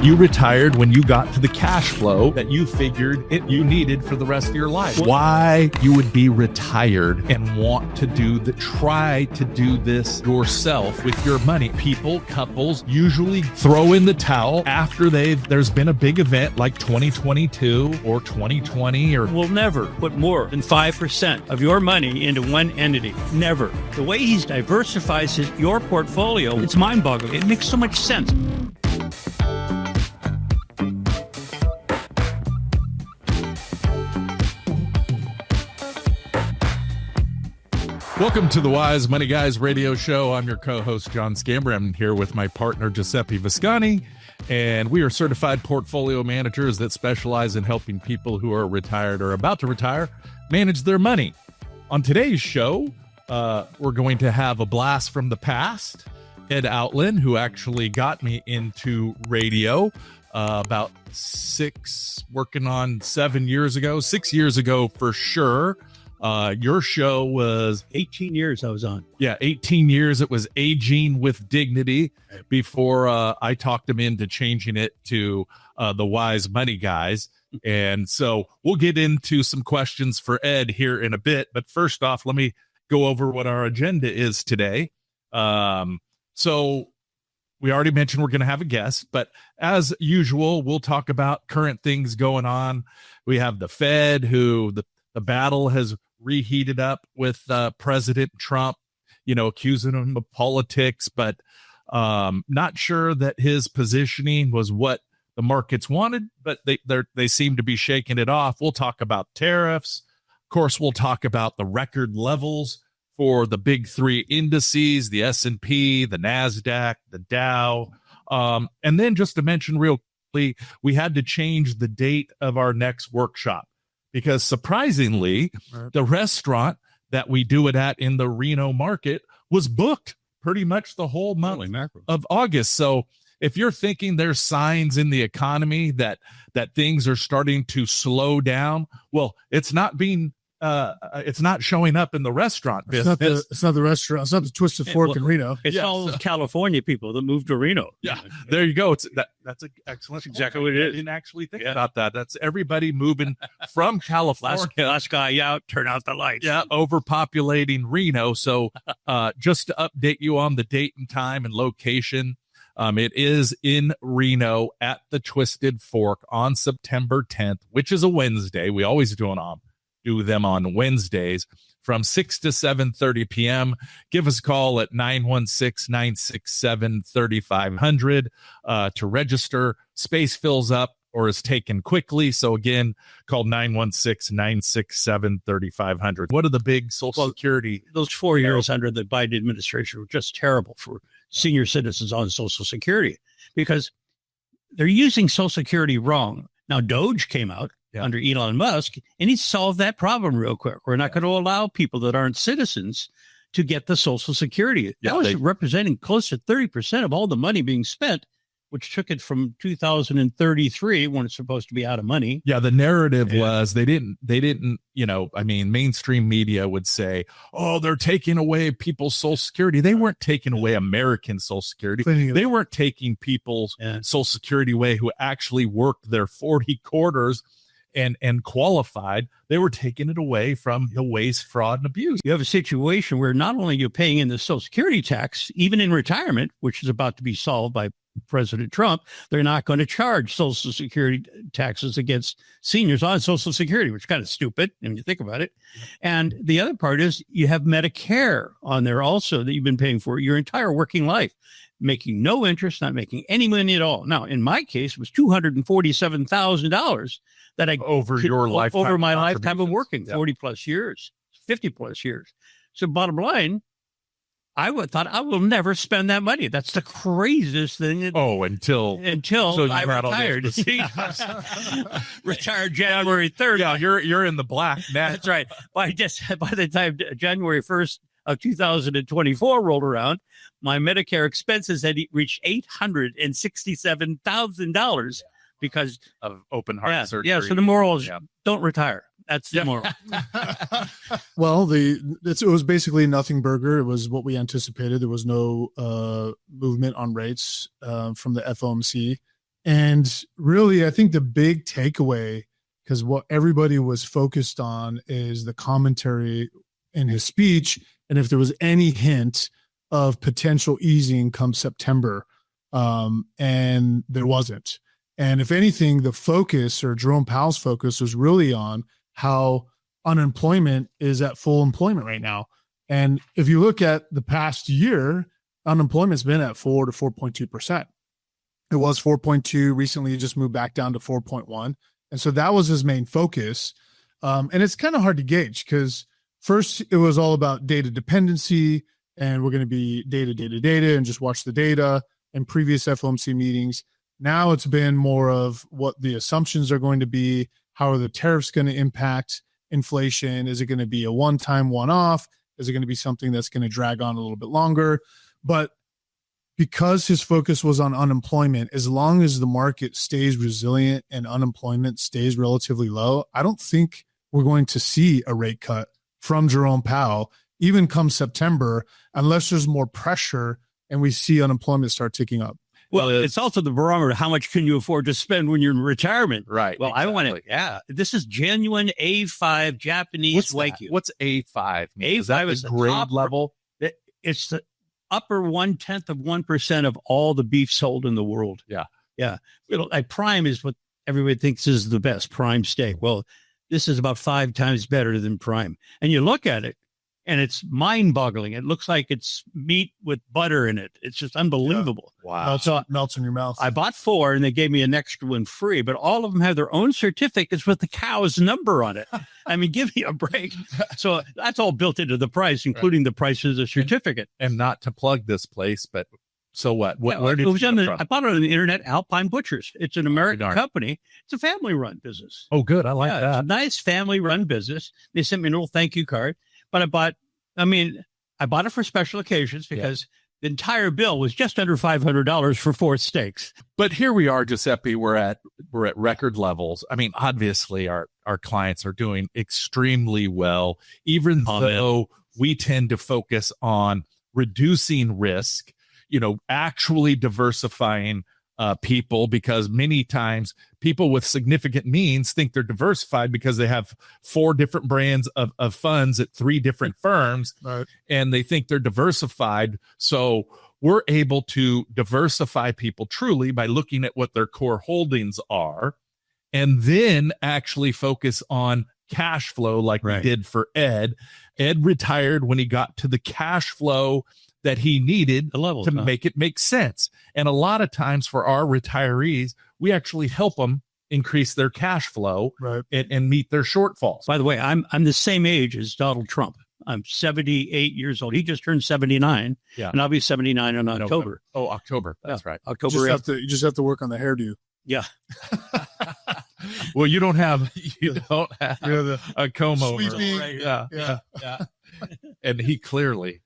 You retired when you got to the cash flow that you figured you needed for the rest of your life. Why you would be retired and want to try to do this yourself with your money. People, couples usually throw in the towel after there's been a big event like 2022 or 2020 or. Will never put more than 5% of your money into one entity. Never. The way he diversifies your portfolio, it's mind-boggling. It makes so much sense. Welcome to the Wise Money Guys radio show. I'm your co-host, John Scambray. I'm here with my partner, Giuseppe Visconti, and we are certified portfolio managers that specialize in helping people who are retired or about to retire manage their money. On today's show, we're going to have a blast from the past. Ed Outland, who actually got me into radio about 6 years ago for sure. Your show was 18 years I was on. Yeah, 18 years. It was Aging with Dignity before I talked him into changing it to the Wise Money Guys. And so we'll get into some questions for Ed here in a bit. But first off, let me go over what our agenda is today. So we already mentioned we're going to have a guest, but as usual, we'll talk about current things going on. We have the Fed, who the battle has reheated up with President Trump, accusing him of politics, but not sure that his positioning was what the markets wanted, but they seem to be shaking it off. We'll talk about tariffs. Of course, we'll talk about the record levels for the big 3 indices, the S&P, the NASDAQ, the Dow. And then just to mention real quickly, we had to change the date of our next workshop, because surprisingly, the restaurant that we do it at in the Reno market was booked pretty much the whole month of August. So if you're thinking there's signs in the economy that things are starting to slow down, well, it's not showing up in the restaurant business. It's not the restaurant. It's not the Twisted Fork in Reno. It's all those California people that moved to Reno. Yeah, there you go. That's excellent. That's exactly what it is. I didn't actually think about that. That's everybody moving from California. Last guy out, turn out the lights. Yeah, overpopulating Reno. So just to update you on the date and time and location, it is in Reno at the Twisted Fork on September 10th, which is a Wednesday. We always do them on Wednesdays from 6 to 7:30 p.m. Give us a call at 916-967-3500 to register. Space fills up or is taken quickly. So again, call 916-967-3500. What are the big Social Security? Those 4 years under the Biden administration were just terrible for senior citizens on Social Security because they're using Social Security wrong. Now, Doge came out under Elon Musk, and he solved that problem real quick. We're not going to allow people that aren't citizens to get the Social Security. That was representing close to 30% of all the money being spent, which took it from 2033 when it's supposed to be out of money. Yeah, the narrative was they didn't, mainstream media would say, oh, they're taking away people's Social Security. They weren't taking away American Social Security. They weren't taking people's Social Security away who actually worked their 40 quarters and qualified. They were taking it away from the waste, fraud, and abuse. You have a situation where not only you're paying in the Social Security tax, even in retirement, which is about to be solved by President Trump, they're not going to charge Social Security taxes against seniors on Social Security, which is kind of stupid when you think about it. And the other part is you have Medicare on there also that you've been paying for your entire working life, making no interest, not making any money at all. Now, in my case, it was $247,000 that over my lifetime of working 40 plus years, 50 plus years. So bottom line, I thought I will never spend that money. That's the craziest thing. Until I retired. Retired January 3rd. Yeah, you're in the black now. That's right. By the time January 1st of 2024 rolled around, my Medicare expenses had reached $867,000 because of open heart surgery. Yeah, so the moral is don't retire. That's the moral. Well, it was basically nothing burger. It was what we anticipated. There was no movement on rates from the FOMC. And really, I think the big takeaway, because what everybody was focused on is the commentary in his speech, and if there was any hint of potential easing come September, and there wasn't. And if anything, the focus, or Jerome Powell's focus, was really on how unemployment is at full employment right now. And if you look at the past year, unemployment's been at 4 to 4.2%. It was 4.2 recently. It just moved back down to 4.1. And so that was his main focus. And it's kind of hard to gauge because first it was all about data dependency, and we're going to be data, and just watch the data in previous FOMC meetings. Now it's been more of what the assumptions are going to be. How are the tariffs going to impact inflation? Is it going to be a one-time, one-off? Is it going to be something that's going to drag on a little bit longer? But because his focus was on unemployment, as long as the market stays resilient and unemployment stays relatively low, I don't think we're going to see a rate cut from Jerome Powell, even come September, unless there's more pressure and we see unemployment start ticking up. Well, it's also the barometer. How much can you afford to spend when you're in retirement? Right. Well, exactly. This is genuine A5 Japanese Wagyu. What's A5? A5 is that is the grade level? It's the upper 0.1% of all the beef sold in the world. Yeah. Yeah. Like prime is what everybody thinks is the best, prime steak. Well, this is about 5 times better than prime. And you look at it, and it's mind-boggling. It looks like it's meat with butter in it. It's just unbelievable. Yeah. Wow. So Melts in your mouth. I bought 4, and they gave me an extra one free, but all of them have their own certificates with the cow's number on it. I mean, give me a break. So that's all built into the price, including the price of the certificate. And not to plug this place, but so what? Where did it was you on come the, from? I bought it on the internet, Alpine Butchers. It's an American company. It's a family-run business. Oh, good. I like It's that. a nice family-run business. They sent me a little thank you card, but I bought it for special occasions because the entire bill was just under $500 for 4 steaks. But here we are, Giuseppe. We're at record levels. I mean, obviously, our clients are doing extremely well, even though we tend to focus on reducing risk. Actually diversifying people, because many times people with significant means think they're diversified because they have 4 different brands of funds at 3 different firms, Right. and they think they're diversified. So we're able to diversify people truly by looking at what their core holdings are, and then actually focus on cash flow like we did for Ed. Ed retired when he got to the cash flow that he needed to make it make sense. And a lot of times for our retirees, we actually help them increase their cash flow and meet their shortfalls. By the way, I'm the same age as Donald Trump. I'm 78 years old. He just turned 79, and I'll be 79 in October. Oh, October. That's right. October. You just have to work on the hairdo. Yeah. Well, you don't have a comb over. Sweeping. Yeah. And he clearly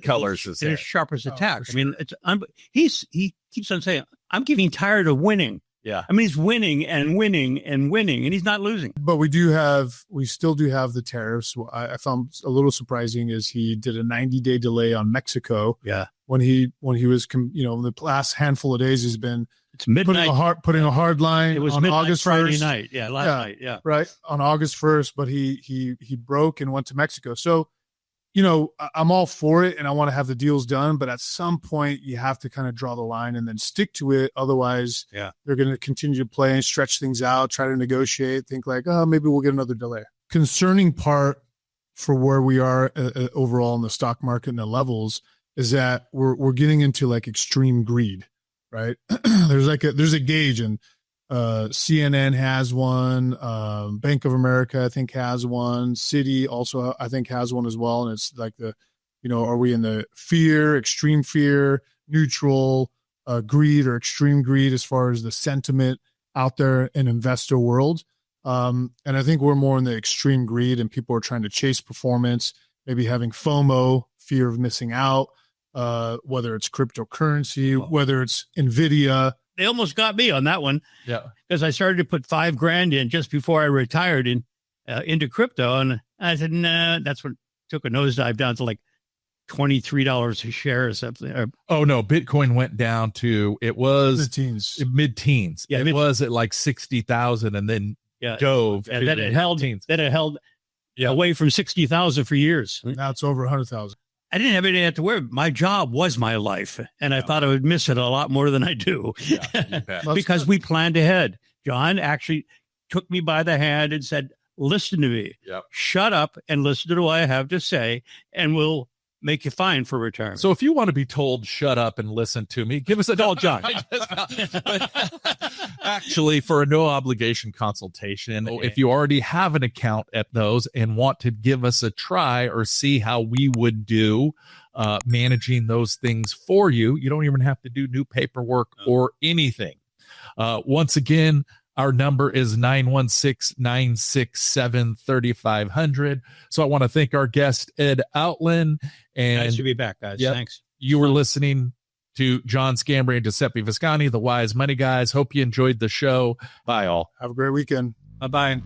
colors his hair. As sharp as a tack. Sure. I mean, he keeps on saying, I'm getting tired of winning. Yeah. I mean, he's winning and winning and winning, and he's not losing. But we still do have the tariffs. What I found a little surprising is he did a 90-day delay on Mexico. Yeah. When he was, the last handful of days, he's been midnight. putting a hard line. It was on August Friday 1st. night. Yeah. Last night. Yeah. Right. On August 1st, but he broke and went to Mexico. So, I'm all for it and I want to have the deals done, but at some point you have to kind of draw the line and then stick to it. Otherwise, they're going to continue to play and stretch things out, try to negotiate, think like, oh, maybe we'll get another delay. Concerning part for where we are overall in the stock market and the levels is that we're getting into like extreme greed, right? there's a gauge, and CNN has one, Bank of America I think has one, Citi also I think has one as well, and it's like are we in the extreme fear, neutral greed, or extreme greed as far as the sentiment out there in investor world? And I think we're more in the extreme greed, and people are trying to chase performance, maybe having FOMO, fear of missing out, whether it's cryptocurrency, whether it's Nvidia. They almost got me on that one. Yeah. Because I started to put $5,000 in just before I retired into crypto. And I said, nah, that's when it took a nosedive down to like $23 a share or something. Oh no, Bitcoin went down to, it was The teens. mid-teens. Yeah, it was at like 60,000 and then dove. And to then the it held, teens. away from 60,000 for years. Now it's over 100,000. I didn't have anything to wear. My job was my life, and I thought I would miss it a lot more than I do. Because we planned ahead. John actually took me by the hand and said, listen to me. Yep. Shut up and listen to what I have to say, and we'll make you fine for retirement. So if you want to be told, shut up and listen to me, give us a call, John. Actually, for a no obligation consultation, if you already have an account at those and want to give us a try or see how we would do managing those things for you, you don't even have to do new paperwork or anything. Once again, our number is 916-967-3500. So I want to thank our guest, Ed Outland. And nice to be back, guys. Thanks. You were listening to John Scambray and Giuseppe Visconti, the Wise Money Guys. Hope you enjoyed the show. Bye, all. Have a great weekend. Bye-bye.